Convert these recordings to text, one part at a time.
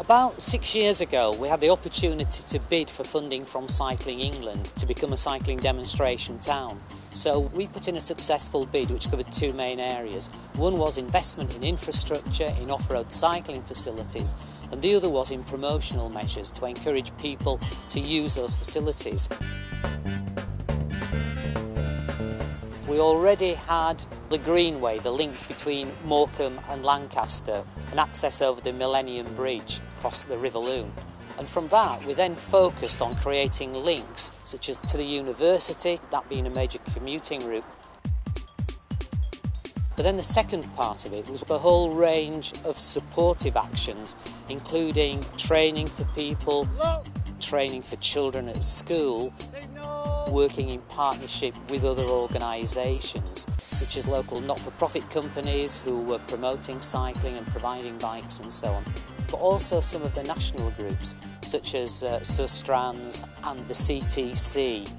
About 6 years ago, we had the opportunity to bid for funding from Cycling England to become a cycling demonstration town. So we put in a successful bid which covered two main areas. One was investment in infrastructure, in off-road cycling facilities, and the other was in promotional measures to encourage people to use those facilities. We already had the Greenway, the link between Morecambe and Lancaster, and access over the Millennium Bridge across the River Loon. And from that, we then focused on creating links, such as to the university, that being a major commuting route. But then the second part of it was a whole range of supportive actions, including training for people, training for children at school, working in partnership with other organisations, such as local not-for-profit companies who were promoting cycling and providing bikes and so on, but also some of the national groups, such as Sustrans and the CTC.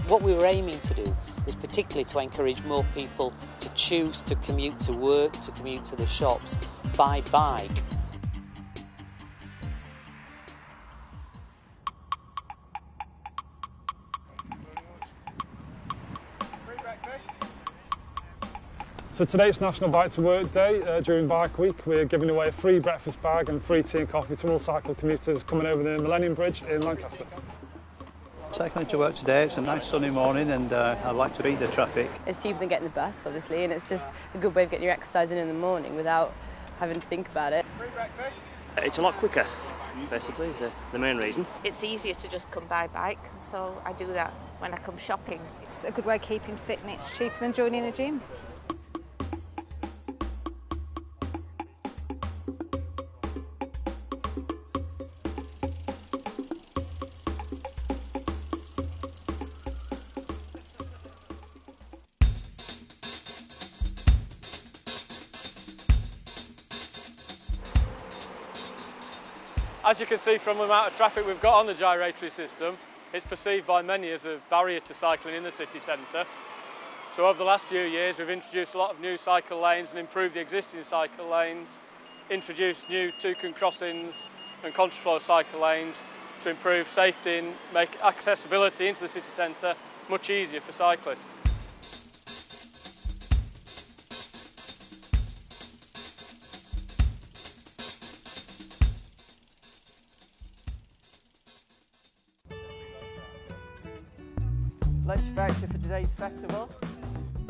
What we were aiming to do was particularly to encourage more people to choose to commute to work, to commute to the shops by bike. So today it's National Bike to Work Day. During Bike Week we're giving away a free breakfast bag and free tea and coffee to all cycle commuters coming over the Millennium Bridge in Lancaster. Cycling to work today, it's a nice sunny morning and I like to beat the traffic. It's cheaper than getting the bus obviously, and it's just a good way of getting your exercise in the morning without having to think about it. Free breakfast? It's a lot quicker, basically, is the main reason. It's easier to just come by bike, so I do that when I come shopping. It's a good way of keeping fit and it's cheaper than joining a gym. As you can see from the amount of traffic we've got on the gyratory system, it's perceived by many as a barrier to cycling in the city centre. So over the last few years we've introduced a lot of new cycle lanes and improved the existing cycle lanes, introduced new toucan crossings and contraflow cycle lanes to improve safety and make accessibility into the city centre much easier for cyclists. Lunch voucher for today's festival.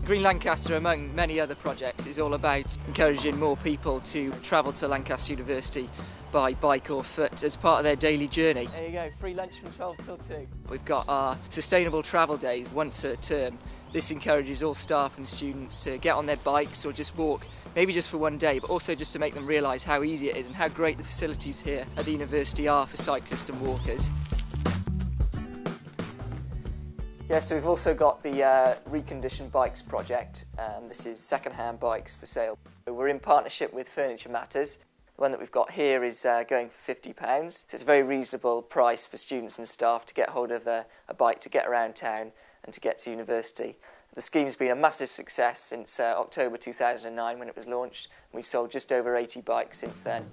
Green Lancaster, among many other projects, is all about encouraging more people to travel to Lancaster University by bike or foot as part of their daily journey. There you go, free lunch from 12 till 2. We've got our sustainable travel days once a term. This encourages all staff and students to get on their bikes or just walk, maybe just for one day, but also just to make them realise how easy it is and how great the facilities here at the university are for cyclists and walkers. Yes, so we've also got the Reconditioned Bikes project. This is second-hand bikes for sale. We're in partnership with Furniture Matters. The one that we've got here is going for £50, so it's a very reasonable price for students and staff to get hold of a bike to get around town and to get to university. The scheme's been a massive success since October 2009 when it was launched. We've sold just over 80 bikes since then.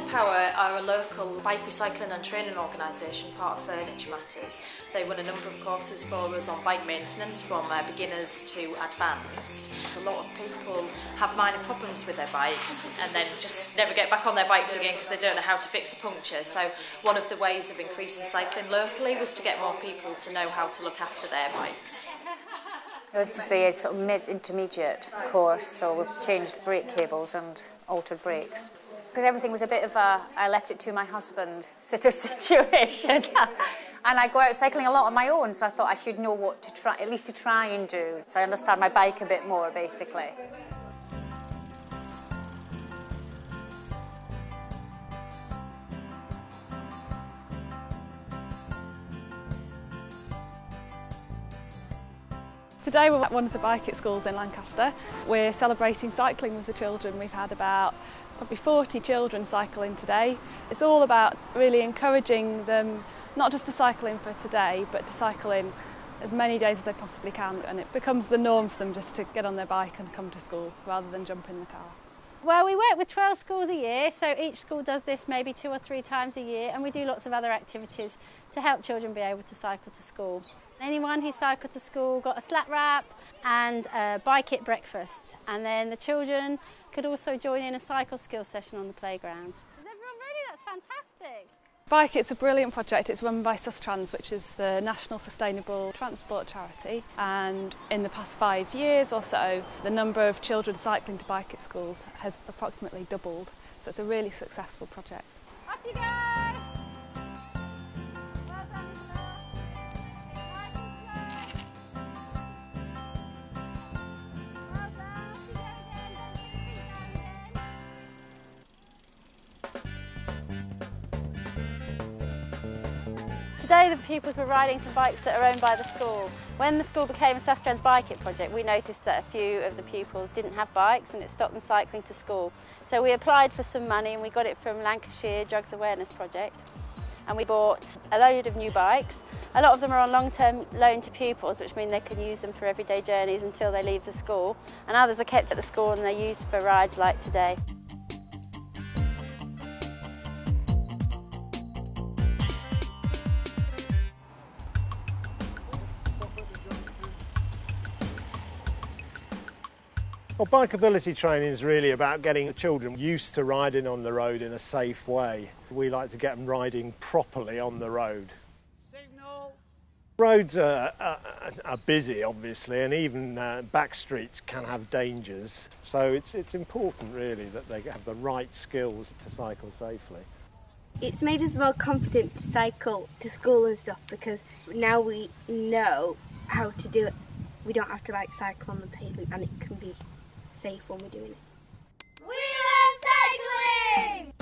Power are a local bike recycling and training organisation, part of Furniture Matters. They run a number of courses for us on bike maintenance from beginners to advanced. A lot of people have minor problems with their bikes and then just never get back on their bikes again because they don't know how to fix a puncture. So one of the ways of increasing cycling locally was to get more people to know how to look after their bikes. This is the sort of mid-intermediate course, so we've changed brake cables and altered brakes. Because everything was a bit of a, I left it to my husband sort of situation. And I go out cycling a lot on my own, so I thought I should know what to try, at least to try and do. So I understand my bike a bit more, basically. Today we're at one of the bike at schools in Lancaster. We're celebrating cycling with the children. We've had about Probably 40 children cycling today. It's all about really encouraging them not just to cycle in for today, but to cycle in as many days as they possibly can, and it becomes the norm for them just to get on their bike and come to school rather than jump in the car. Well, we work with 12 schools a year, so each school does this maybe 2 or 3 times a year, and we do lots of other activities to help children be able to cycle to school. Anyone who cycled to school got a slat wrap and a bike it breakfast, and then the children could also join in a cycle skills session on the playground. Is everyone ready? That's fantastic. Bike It's a brilliant project. It's run by Sustrans, which is the National Sustainable Transport Charity, and in the past 5 years or so the number of children cycling to Bike at schools has approximately doubled, so it's a really successful project. Off you go! Well done, Nicola. Nice and slow. Well done, off you go again. Don't get your feet down again. Today the pupils were riding some bikes that are owned by the school. When the school became a Sustrans Bike It project, we noticed that a few of the pupils didn't have bikes and it stopped them cycling to school. So we applied for some money and we got it from Lancaster Drugs Awareness Project, and we bought a load of new bikes. A lot of them are on long-term loan to pupils, which mean they can use them for everyday journeys until they leave the school, and others are kept at the school and they're used for rides like today. Well, bikeability training is really about getting children used to riding on the road in a safe way. We like to get them riding properly on the road. Signal. Roads are busy, obviously, and even back streets can have dangers. So it's important, really, that they have the right skills to cycle safely. It's made us more confident to cycle to school and stuff, because now we know how to do it. We don't have to cycle on the pavement, and it can be safe when we're doing it. We love cycling!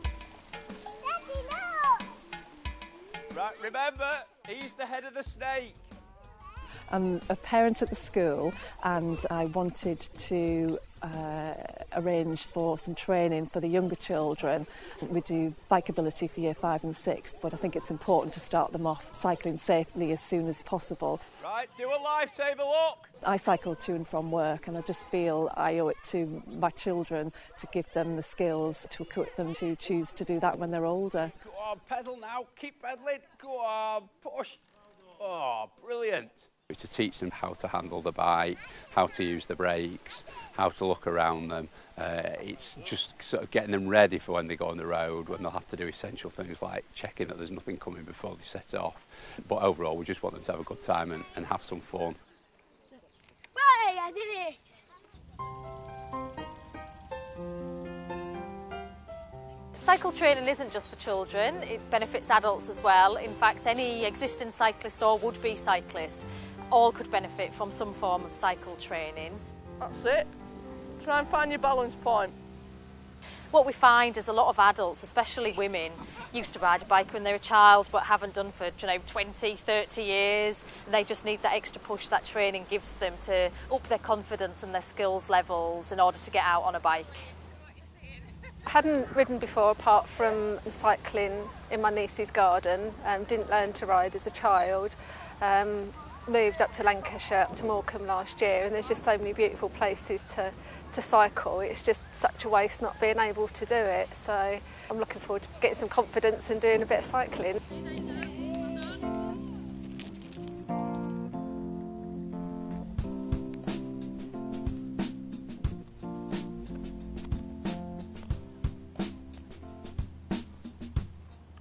Daddy, no! Right, remember, he's the head of the snake. I'm a parent at the school, and I wanted to arrange for some training for the younger children. We do bikeability for year 5 and 6, but I think it's important to start them off cycling safely as soon as possible. Right, do a lifesaver look. I cycle to and from work, and I just feel I owe it to my children to give them the skills to equip them to choose to do that when they're older. Go on, pedal now, keep pedaling. Go on, push. Oh, brilliant. To teach them how to handle the bike, how to use the brakes, how to look around them. It's just sort of getting them ready for when they go on the road, when they'll have to do essential things like checking that there's nothing coming before they set off. But overall, we just want them to have a good time and have some fun. Hey, I did it! Cycle training isn't just for children, it benefits adults as well. In fact, any existing cyclist or would-be cyclist all could benefit from some form of cycle training. That's it. Try and find your balance point. What we find is a lot of adults, especially women, used to ride a bike when they were a child but haven't done for 20, 30 years. They just need that extra push that training gives them to up their confidence and their skills levels in order to get out on a bike. I hadn't ridden before apart from cycling in my niece's garden. Didn't learn to ride as a child. Moved up to Lancaster, up to Morecambe last year, and there's just so many beautiful places to cycle. It's just such a waste not being able to do it. So I'm looking forward to getting some confidence and doing a bit of cycling.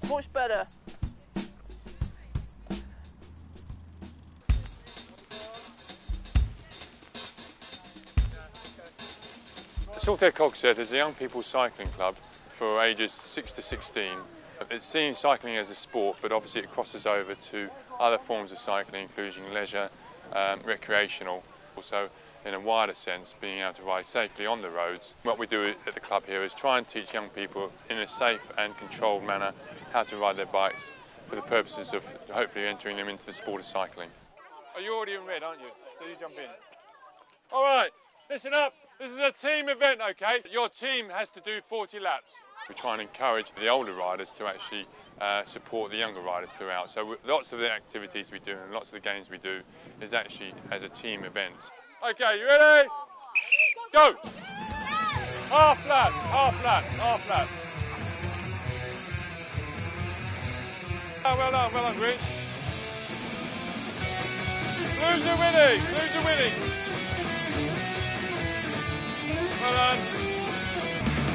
Much better. Saltaire Cog Set is a young people's cycling club for ages 6 to 16. It's seen cycling as a sport, but obviously it crosses over to other forms of cycling, including leisure, recreational, also in a wider sense being able to ride safely on the roads. What we do at the club here is try and teach young people in a safe and controlled manner how to ride their bikes for the purposes of hopefully entering them into the sport of cycling. Oh, you're already in red, aren't you? So you jump in. All right, Listen up, this is a team event, okay? Your team has to do 40 laps. We try and encourage the older riders to actually support the younger riders throughout. So lots of the activities we do and lots of the games we do is actually as a team event. Okay, you ready? Go! Half lap, half lap, half lap. Oh, well done, Rich. Blues are winning, Blues are winning. Well done.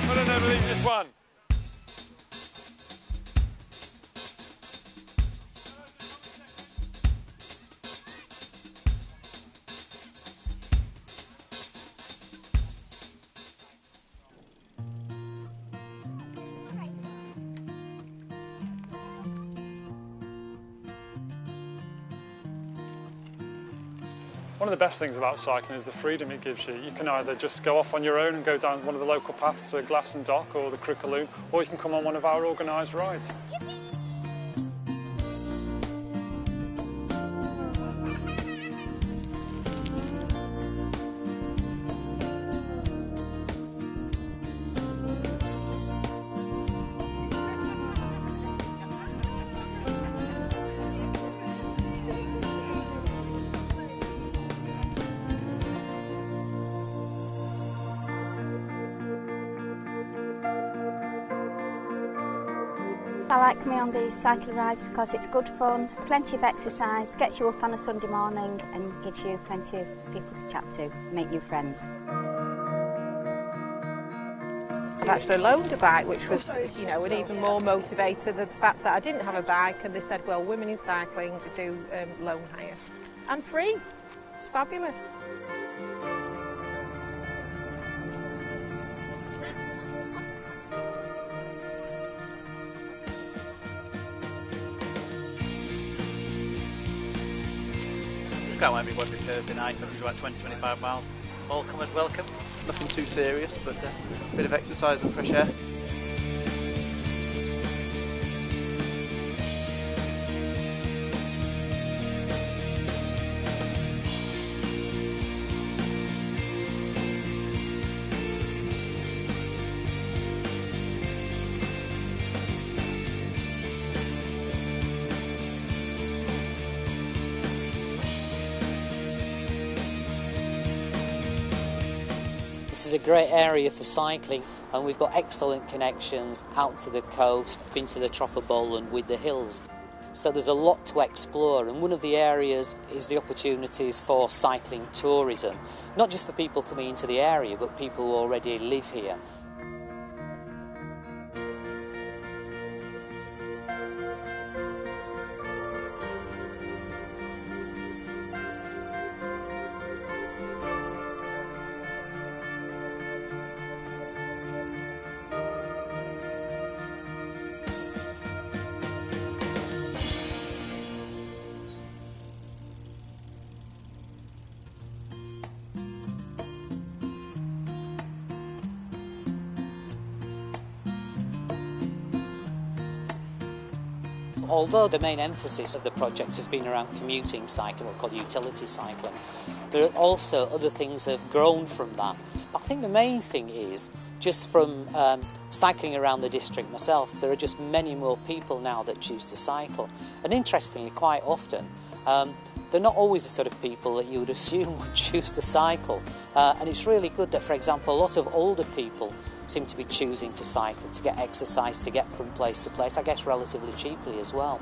Well done, Emily, just won. One of the best things about cycling is the freedom it gives you. You can either just go off on your own and go down one of the local paths to Glasson Dock or the Crickaloon, or you can come on one of our organised rides. I like coming on these cycling rides because it's good fun, plenty of exercise, gets you up on a Sunday morning and gives you plenty of people to chat to, make new friends. I've actually loaned a bike, which was, you know, an even more motivator than the fact that I didn't have a bike, and they said, well, women in cycling do loan hire. And free. It's fabulous. Go every Thursday night, average about 20-25 miles. All come and welcome. Nothing too serious, but a bit of exercise and fresh air. This is a great area for cycling, and we've got excellent connections out to the coast, into the Troffer Bowl and with the hills. So there's a lot to explore, and one of the areas is the opportunities for cycling tourism, not just for people coming into the area, but people who already live here. Although the main emphasis of the project has been around commuting cycling, or called utility cycling, there are also other things that have grown from that. But I think the main thing is, just from cycling around the district myself, there are just many more people now that choose to cycle. And interestingly, quite often, they're not always the sort of people that you would assume would choose to cycle. And it's really good that, for example, a lot of older people seem to be choosing to cycle, to get exercise, to get from place to place, I guess relatively cheaply as well.